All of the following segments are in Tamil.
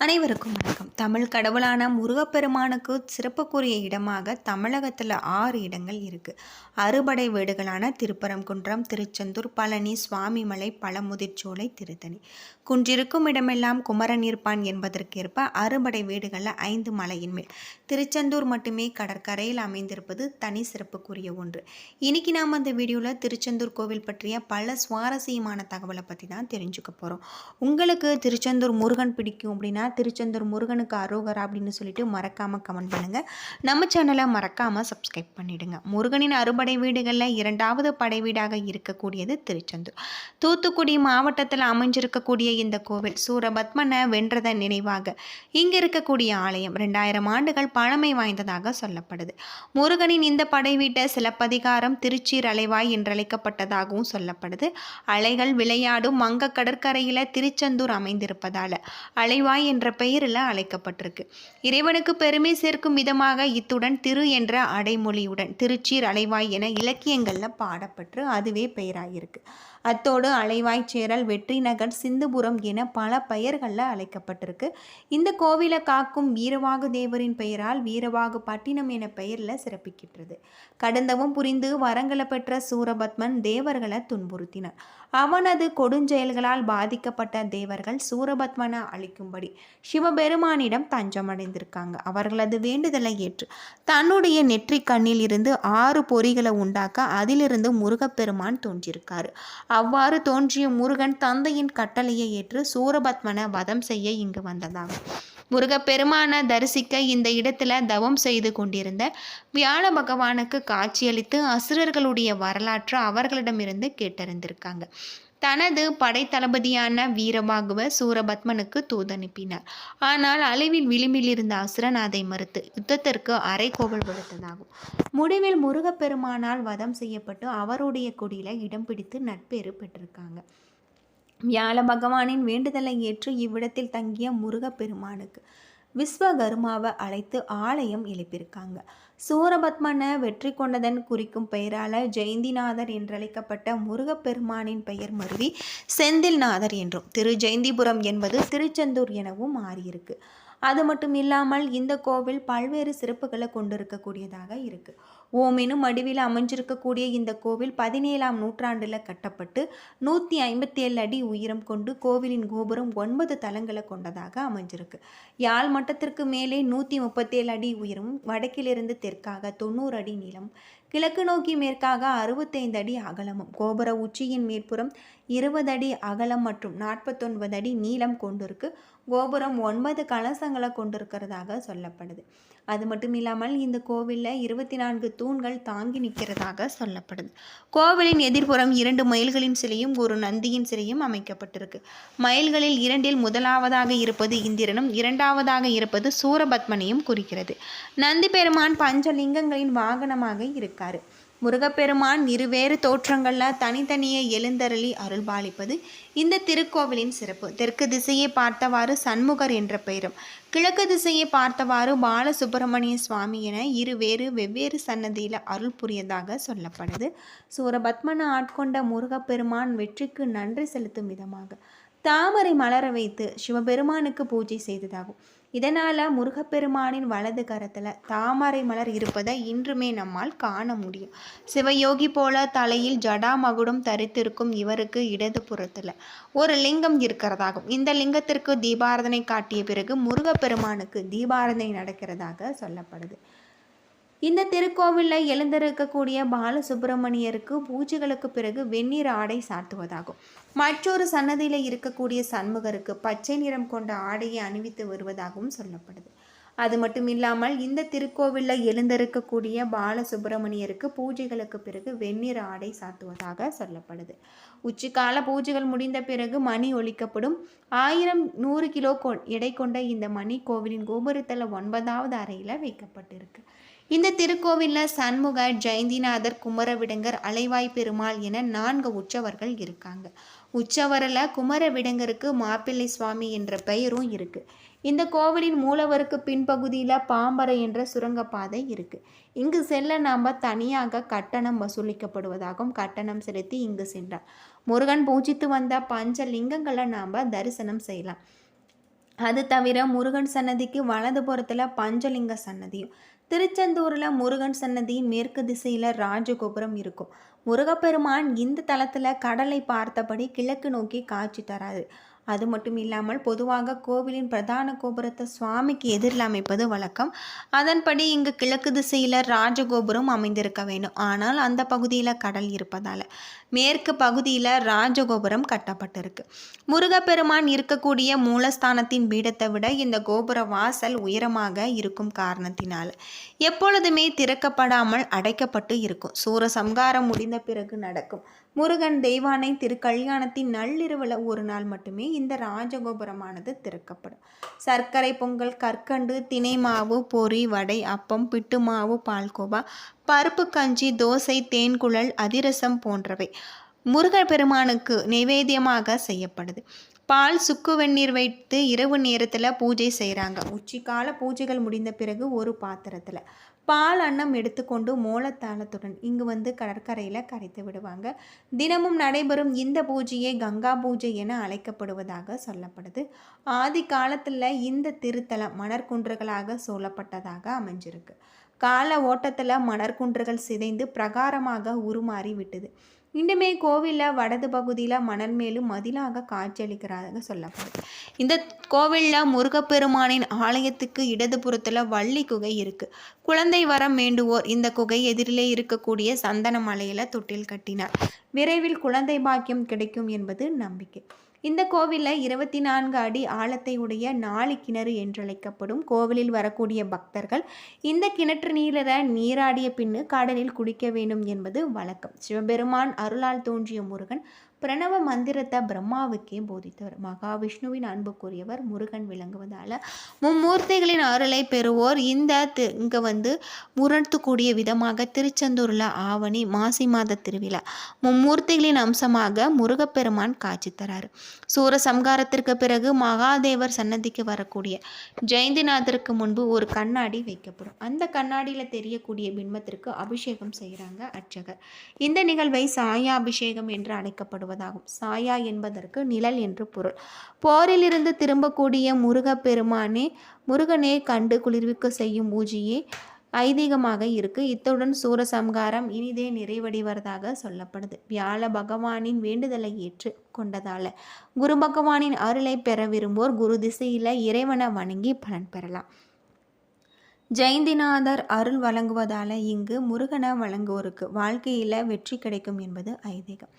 அனைவருக்கும் வணக்கம். தமிழ் கடவுளான முருகப்பெருமானுக்கு சிறப்புக்குரிய இடமாக தமிழகத்தில் 6 இடங்கள் இருக்குது. அறுபடை வீடுகளான திருப்பரங்குன்றம், திருச்செந்தூர், பழனி, சுவாமிமலை, பழமுதிர்ச்சோலை, திருத்தணி. குன்றிருக்கும் இடமெல்லாம் குமரன் இருப்பான் என்பதற்கேற்ப அறுபடை வீடுகளில் 5 மலையின் மேல் திருச்செந்தூர் மட்டுமே கடற்கரையில் அமைந்திருப்பது தனி சிறப்புக்குரிய ஒன்று. இன்னைக்கு நாம் அந்த வீடியோவில் திருச்செந்தூர் கோவில் பற்றிய பல சுவாரஸ்யமான தகவலை பற்றி தான் தெரிஞ்சுக்க போகிறோம். உங்களுக்கு திருச்செந்தூர் முருகன் பிடிக்கும் அப்படின்னா திருச்செந்தூர் முருகனுக்கு அரோகரா அப்படின்னு சொல்லிட்டு மறக்காமல் கமெண்ட் பண்ணுங்கள். நம்ம சேனலை மறக்காமல் சப்ஸ்கிரைப் பண்ணிவிடுங்க. முருகனின் அறுபடை வீடுகளில் 2வது படை வீடாக இருக்கக்கூடியது திருச்செந்தூர். தூத்துக்குடி மாவட்டத்தில் அமைஞ்சிருக்கக்கூடிய இந்த கோவில் சூரபத்மனை வென்றதன் நினைவாக இங்கே இருக்கக்கூடிய ஆலயம் 2000 ஆண்டுகள் பழமை வாய்ந்ததாக சொல்லப்படுது. முருகனின் இந்த படை வீட்டை சிலப்பதிகாரம் திருச்சீர் அலைவாய் என்றழைக்கப்பட்டதாகவும் சொல்லப்படுது. அலைகள் விளையாடும் மங்க கடற்கரையில் திருச்செந்தூர் அமைந்திருப்பதால் அலைவாய் என்ற பெயரில் அழைக்கப்பட்டிருக்கு. இறைவனுக்கு பெருமை சேர்க்கும் விதமாக இத்துடன் திரு என்ற அடைமொழியுடன் திருச்சீர் அலைவாய் என இலக்கியங்களில் பாடப்பட்டு அதுவே பெயராகிருக்கு. அத்தோடு அலைவாய் சேரல், வெற்றி நகர், சிந்துபுரம் என பல பெயர்களில் அழைக்கப்பட்டிருக்கு. இந்த கோவிலை காக்கும் வீரவாகு தேவரின் பெயரால் வீரவாகு பட்டினம் என பெயரில் சிறப்பிக்கின்றது. கடந்தவும் புரிந்து வரங்களை பெற்ற சூரபத்மன் தேவர்களை துன்புறுத்தினார். அவனது கொடுஞ்செயல்களால் பாதிக்கப்பட்ட தேவர்கள் சூரபத்மனை அழிக்கும்படி சிவபெருமானிடம் தஞ்சமடைந்திருக்காங்க. அவர்களது வேண்டுதலை ஏற்று தன்னுடைய நெற்றி கண்ணில் இருந்து 6 பொறிகளை உண்டாக்க அதிலிருந்து முருகப்பெருமான் தோன்றியிருக்காரு. அவ்வாறு தோன்றிய முருகன் தந்தையின் கட்டளையை ஏற்று சூரபத்மனை வதம் செய்ய இங்கு வந்ததாகும். முருகப்பெருமான தரிசிக்க இந்த இடத்துல தவம் செய்து கொண்டிருந்த வியாழ பகவானுக்கு காட்சியளித்து அசுரர்களுடைய வரலாற்று அவர்களிடமிருந்து கேட்டறிந்திருக்காங்க. தனது படைத்தளபதியான வீரபாகுவ சூரபத்மனுக்கு தூதனுப்பினார். ஆனால் அழிவின் விளிம்பில் இருந்த அசுரன் அதை மறுத்து யுத்தத்திற்கு அரைக்கோவல் விடுத்ததாகும். முடிவில் முருகப்பெருமானால் வதம் செய்யப்பட்டு அவருடைய கொடியில இடம் பிடித்து நட்பேறு பெற்றிருக்காங்க. வியாழ பகவானின் வேண்டுதலை ஏற்று இவ்விடத்தில் தங்கிய முருகப்பெருமானுக்கு விஸ்வகர்மாவை அழைத்து ஆலயம் எழுப்பியிருக்காங்க. சூரபத்மனை வெற்றி கொண்டதன் குறிக்கும் பெயரால் ஜெயந்திநாதர் என்றழைக்கப்பட்ட முருகப்பெருமானின் பெயர் மருவி செந்தில்நாதர் என்றும் திரு ஜெயந்திபுரம் என்பது திருச்செந்தூர் எனவும் மாறியிருக்கு. அது மட்டும் இல்லாமல் இந்த கோவில் பல்வேறு சிறப்புகளை கொண்டிருக்கக்கூடியதாக இருக்குது. ஓம் எனும் வடிவில் அமைஞ்சிருக்கக்கூடிய இந்த கோவில் 17ஆம் நூற்றாண்டில் கட்டப்பட்டு 157 அடி உயரம் கொண்டு கோவிலின் கோபுரம் 9 தளங்களை கொண்டதாக அமைஞ்சிருக்கு. யாழ் மட்டத்திற்கு மேலே 137 அடி உயரமும் வடக்கிலிருந்து தெற்காக 90 அடி நீளம், கிழக்கு நோக்கி மேற்காக 65 அடி அகலமும், கோபுர உச்சியின் மேற்புறம் 20 அடி அகலம் மற்றும் 49 அடி நீளம் கொண்டிருக்கு. கோபுரம் 9 கலசங்களை கொண்டிருக்கிறதாக சொல்லப்படுது. அது மட்டும் இல்லாமல் இந்த கோவிலில் 24 தூண்கள் தாங்கி நிற்கிறதாக சொல்லப்படுது. கோவிலின் எதிர்ப்புறம் 2 மயில்களின் சிலையும் ஒரு நந்தியின் சிலையும் அமைக்கப்பட்டிருக்கு. மயில்களில் 2இல் முதலாவதாக இருப்பது இந்திரனும் 2வதாக இருப்பது சூரபத்மனையும் குறிக்கிறது. நந்தி பெருமான் பஞ்சலிங்கங்களின் வாகனமாக இருக்காரு. முருகப்பெருமான் இருவேறு தோற்றங்களில் தனித்தனியே எழுந்தருளி அருள்பாலிப்பது இந்த திருக்கோவிலின் சிறப்பு. தெற்கு திசையை பார்த்தவாறு சண்முகர் என்ற பெயரும், கிழக்கு திசையை பார்த்தவாறு பாலசுப்பிரமணிய சுவாமி என வெவ்வேறு சன்னதியில் அருள் புரியதாக சொல்லப்படுது. சூரபத்மனை ஆட்கொண்ட முருகப்பெருமான் வெற்றிக்கு நன்றி செலுத்தும் விதமாக தாமரை மலர வைத்து சிவபெருமானுக்கு பூஜை செய்ததாகும். இதனால் முருகப்பெருமானின் வலது கரத்தில் தாமரை மலர் இருப்பதை இன்றுமே நம்மால் காண முடியும். சிவயோகி போல தலையில் ஜடாமகுடம் தரித்திருக்கும் இவருக்கு இடது புறத்தில் ஒரு லிங்கம் இருக்கிறதாகும். இந்த லிங்கத்திற்கு தீபாராதனை காட்டிய பிறகு முருகப்பெருமானுக்கு தீபாராதனை நடக்கிறதாக சொல்லப்படுது. இந்த திருக்கோவிலில் எழுந்திருக்கக்கூடிய பாலசுப்பிரமணியருக்கு பூஜைகளுக்கு பிறகு வெந்நீர் ஆடை சாத்துவதாகும். மற்றொரு சன்னதியில் இருக்கக்கூடிய சண்முகருக்கு பச்சை நிறம் கொண்ட ஆடையை அணிவித்து வருவதாகவும் சொல்லப்படுது. அது மட்டும் இல்லாமல் இந்த திருக்கோவிலில் எழுந்திருக்கக்கூடிய பாலசுப்பிரமணியருக்கு பூஜைகளுக்கு பிறகு வெந்நீர் ஆடை சாத்துவதாக சொல்லப்படுது. உச்சிக்கால பூஜைகள் முடிந்த பிறகு மணி ஒலிக்கப்படும். 100 கிலோ எடை கொண்ட இந்த மணி கோவிலின் கோபுரத்தில் 9வது அறையில் வைக்கப்பட்டிருக்கு. இந்த திருக்கோவிலில் சண்முகர், ஜெயந்திநாதர், குமரவிடங்கர், அலைவாய் பெருமாள் என 4 உற்சவர்கள் இருக்காங்க. உற்சவரில் குமரவிடங்கருக்கு மாப்பிள்ளை சுவாமி என்ற பெயரும் இருக்குது. இந்த கோவிலின் மூலவருக்கு பின்பகுதியில் பாம்பறை என்ற சுரங்கப்பாதை இருக்குது. இங்கு செல்ல நாம் தனியாக கட்டணம் வசூலிக்கப்படுவதாகவும் கட்டணம் செலுத்தி இங்கு சென்றார் முருகன் பூஜித்து வந்த பஞ்ச லிங்கங்களை நாம் தரிசனம் செய்யலாம். அது தவிர முருகன் சன்னதிக்கு வலதுபுறத்தில் பஞ்சலிங்க சன்னதியும், திருச்செந்தூரில் முருகன் சன்னதி மேற்கு திசையில் ராஜகோபுரம் இருக்கும். முருகப்பெருமான் இந்த தலத்தில் கடலை பார்த்தபடி கிழக்கு நோக்கி காட்சி தராது. அது மட்டும் இல்லாமல் பொதுவாக கோவிலின் பிரதான கோபுரத்தை சுவாமிக்கு எதிரில் அமைப்பது வழக்கம். அதன்படி இங்கு கிழக்கு திசையில் ராஜகோபுரம் அமைந்திருக்க வேண்டும். ஆனால் அந்த பகுதியில் கடல் இருப்பதால் மேற்கு பகுதியில் ராஜகோபுரம் கட்டப்பட்டிருக்கு. முருகப்பெருமான் இருக்கக்கூடிய மூலஸ்தானத்தின் பீடத்தை விட இந்த கோபுர வாசல் உயரமாக இருக்கும் காரணத்தினால் எப்பொழுதுமே திறக்கப்படாமல் அடைக்கப்பட்டு இருக்கும். சூரசம்காரம் முடிந்த பிறகு நடக்கும் முருகன் தெய்வானை திருக்கல்யாணத்தின் நள்ளிரவில் ஒரு நாள் மட்டுமே இந்த ராஜகோபுரமானது திறக்கப்படும். சர்க்கரை பொங்கல், கற்கண்டு, தினை மாவு, பொரி, வடை, அப்பம், பிட்டு மாவு, பால்கோவா, பருப்பு கஞ்சி, தோசை, தேன்குழல், அதிரசம் போன்றவை முருகன் பெருமானுக்கு நைவேத்தியமாக செய்யப்படுது. பால், சுக்கு வெந்நீர் வைத்து இரவு நேரத்தில் பூஜை செய்கிறாங்க. உச்சிக்கால பூஜைகள் முடிந்த பிறகு ஒரு பாத்திரத்தில் பால் அன்னம் எடுத்துக்கொண்டு மோளத்தாளத்துடன் இங்கு கடற்கரையில் கரைத்து விடுவாங்க. தினமும் நடைபெறும் இந்த பூஜையை கங்கா பூஜை என அழைக்கப்படுவதாக சொல்லப்படுது. ஆதி காலத்தில் இந்த திருத்தலம் மணற்குன்றுகளாக சூழப்பட்டதாக அமைஞ்சிருக்கு. கால ஓட்டத்தில் மணற்குன்றுகள் சிதைந்து பிரகாரமாக உருமாறி விட்டது. இன்னுமே கோவிலில் வடது பகுதியில் மணல் மேலும் மதிலாக காட்சியளிக்கிறதாக சொல்லப்படுது. இந்த கோவிலில் முருகப்பெருமானின் ஆலயத்துக்கு இடதுபுறத்தில் வள்ளி குகை இருக்குது. குழந்தை வரம் வேண்டுவோர் இந்த குகை எதிரிலே இருக்கக்கூடிய சந்தன மலையில் தொட்டில் கட்டினார். விரைவில் குழந்தை பாக்கியம் கிடைக்கும் என்பது நம்பிக்கை. இந்த கோவிலில் 24 அடி ஆழத்தை உடைய 4 கிணறு என்றழைக்கப்படும். கோவிலில் வரக்கூடிய பக்தர்கள் இந்த கிணற்று நீரை நீராடிய பின்னு கடலில் குடிக்க வேண்டும் என்பது வழக்கம். சிவபெருமான் அருளால் தோன்றிய முருகன் பிரணவ மந்திரத்தை பிரம்மாவுக்கே போதித்தவர். மகாவிஷ்ணுவின் அன்புக்குரியவர் முருகன் விளங்குவதால் மும்மூர்த்திகளின் அருளை பெறுவோர் இங்கே முரண்த்துக்கூடிய விதமாக திருச்செந்தூரில் ஆவணி மாசி மாத திருவிழா மும்மூர்த்திகளின் அம்சமாக முருகப்பெருமான் காட்சி தராரு. சூரசம்காரத்திற்கு பிறகு மகாதேவர் சன்னதிக்கு வரக்கூடிய ஜெயந்திநாதருக்கு முன்பு ஒரு கண்ணாடி வைக்கப்படும். அந்த கண்ணாடியில் தெரியக்கூடிய பிம்பத்திற்கு அபிஷேகம் செய்கிறாங்க அர்ச்சகர். இந்த நிகழ்வை சாயா அபிஷேகம் என்று அழைக்கப்படுவதாகும். சாயா என்பதற்கு நிழல் என்று பொருள். போரிலிருந்து திரும்பக்கூடிய முருகனே கண்டு குளிர்விக்க செய்யும் பூஜையே ஐதீகமாக இருக்கு. இத்துடன் சூரசம்காரம் இனிதே நிறைவடைவதாக சொல்லப்படுது. வியாழ பகவானின் வேண்டுதலை ஏற்று கொண்டதால குரு பகவானின் அருளை பெற விரும்போர் குரு திசையில் இறைவனை வணங்கி பலன் பெறலாம். ஜெயந்திநாதர் அருள் வழங்குவதால் இங்கு முருகனை வழங்குவோருக்கு வாழ்க்கையில் வெற்றி கிடைக்கும் என்பது ஐதீகம்.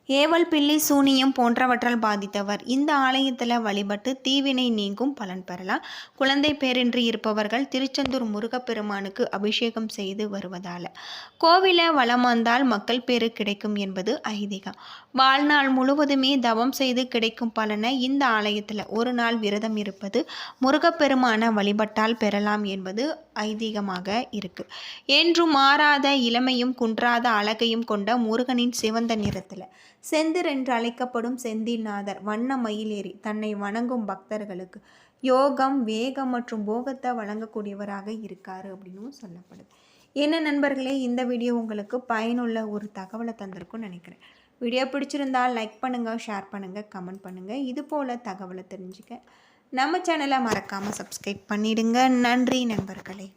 ஏவல், பில்லி, சூனியம் போன்றவற்றால் பாதித்தவர் இந்த ஆலயத்தில் வழிபட்டு தீவினை நீங்கும் பலன் பெறலாம். குழந்தை பேரின்றி இருப்பவர்கள் திருச்செந்தூர் முருகப்பெருமானுக்கு அபிஷேகம் செய்து வருவதால் கோவிலை வலம் வந்தால் மக்கள் பேரு கிடைக்கும் என்பது ஐதீகம். வாழ்நாள் முழுவதுமே தவம் செய்து கிடைக்கும் பலனை இந்த ஆலயத்தில் ஒரு நாள் விரதம் இருப்பது முருகப்பெருமான வழிபட்டால் பெறலாம் என்பது ஐதீகமாக இருக்கு. என்றும் மாறாத இளமையும் குன்றாத அழகையும் கொண்ட முருகனின் சிவந்த நிறத்தில் செந்திர் என்று அழைக்கப்படும் செந்தில்நாதர் வண்ண மயிலேறி தன்னை வணங்கும் பக்தர்களுக்கு யோகம், வேகம் மற்றும் போகத்தை வழங்கக்கூடியவராக இருக்காரு அப்படின்னு சொல்லப்படுது. என்ன நண்பர்களே, இந்த வீடியோ உங்களுக்கு பயனுள்ள ஒரு தகவலை தந்திருக்கும்னு நினைக்கிறேன். வீடியோ பிடிச்சிருந்தால் லைக் பண்ணுங்கள், ஷேர் பண்ணுங்கள், கமெண்ட் பண்ணுங்கள். இது போல் தகவலை தெரிஞ்சுக்க நம்ம சேனலை மறக்காமல் சப்ஸ்கிரைப் பண்ணிடுங்க. நன்றி நண்பர்களே.